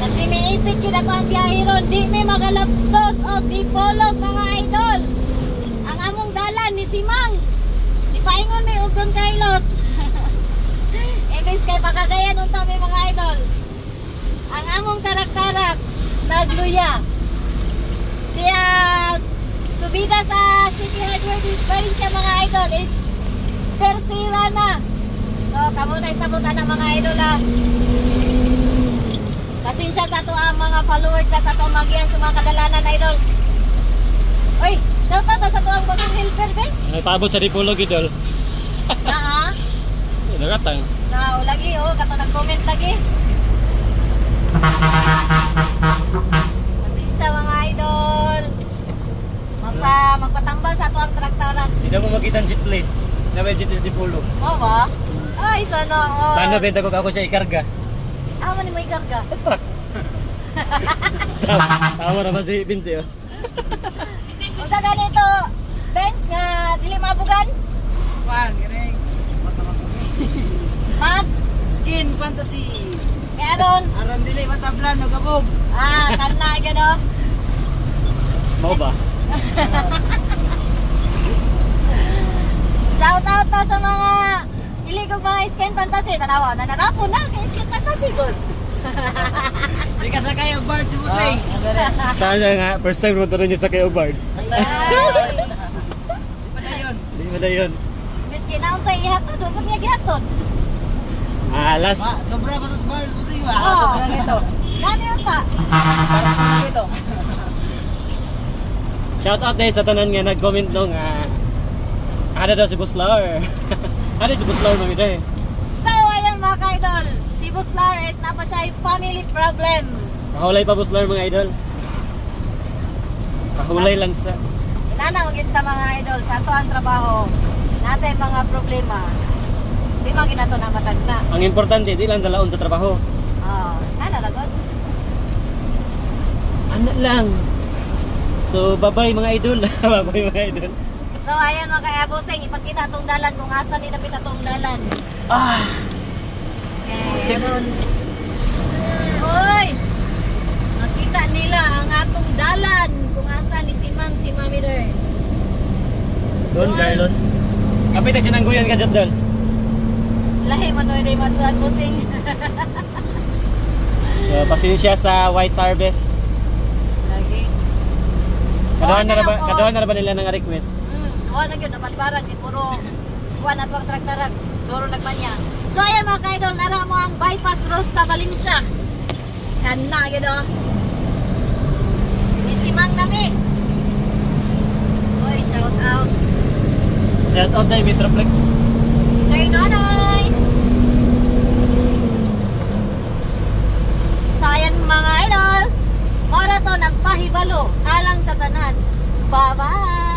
Kasi may ipit kita ko ang biyahe ron. Di may magalapdos o dipolog mga idol. Ang among dalan ni Simang. Di paingon may ugdon Carlos. Imbis kay pakagayan unta may mga idol. Ang among tarak-tarak nagluya. Siya subida sa City Hardware pa rin siya mga idol is tersira na. So kamo na isabutan na mga idol ha. Pasensya sa to ang mga followers sa to magian sa mga kadalanan idol. Oy, shout out sa to ang bagong helper be. Ay paabot sa Dipolog idol. Naa. Nagatang. Now lagi oh kato nag-comment lagi. Pasensya mga idol. Magpatambal sa to ang traktaran. Hindi na mo makita ang jitli. Nawe jitli sa Dipolog. Oo ba? Ay sana oh. Paano benta ko ako siya ikarga? Amo ni mo ikarga. Extra. Tama naman si Vince oh. Unsa ganito? Benz nga dili mabugan? Pan, galing. Mag Skin fantasy. meron. Aron dili matablan o gabog. Kana gano. Mau ba? Shout out to sa mga iligog mga skin fantasy. Tanawa na narapon na kay skin fantasy good. Di ka sakay ang bird si Musay. Kaya nga, first time mo niya sa kayo Bards. Nice. Di pa na yun. Hindi mo na yun. Miskin na untay ihatod, upot niya gihatod. Alas. Sobra pa tos birds Musay ba? Oo. Gani unta. Ito. Shout out dahil sa tanan nga nag-comment nung ada daw si Buslar. Ada si Buslar mami dahil. So ayan mga ka-idol, si Buslar is na pa siya yung family problem. Kahulay pa Buslar mga idol. Kahulay lang sa. Inana magita mga idol sa to ang trabaho. Natay mga problema. Di man ginato na matagna. Ang importante, di lang dalaon sa trabaho. Nana lagot. Ano lang. So, bye-bye mga idol. Bye-bye mga idol. So ayan mga ka-abusing, ipakita itong dalan kung asan ni napita itong dalan. Meron. Uy! Makita nila ang atong dalan kung asan ni Simang si Mami Der. Don Carlos. Kapit ang sinangguyan ka dyan doon. Lahi man oy day matuan busing. So, pasensya sa Wise Harvest. Lagi. Kadawan na ba nila ng request? Kuha na yun, napalibaran di puro kuha na ito ang traktaran. Duro nagmanya. So ayan mga ka-idol, nara mo ang bypass road sa Valencia. Kana yun o. Isimang nami. Uy, shout out. Shout out na Metroplex. Sir Nonoy. So ayan mga idol, marathon nagpahibalo alang sa tanan. Bye-bye.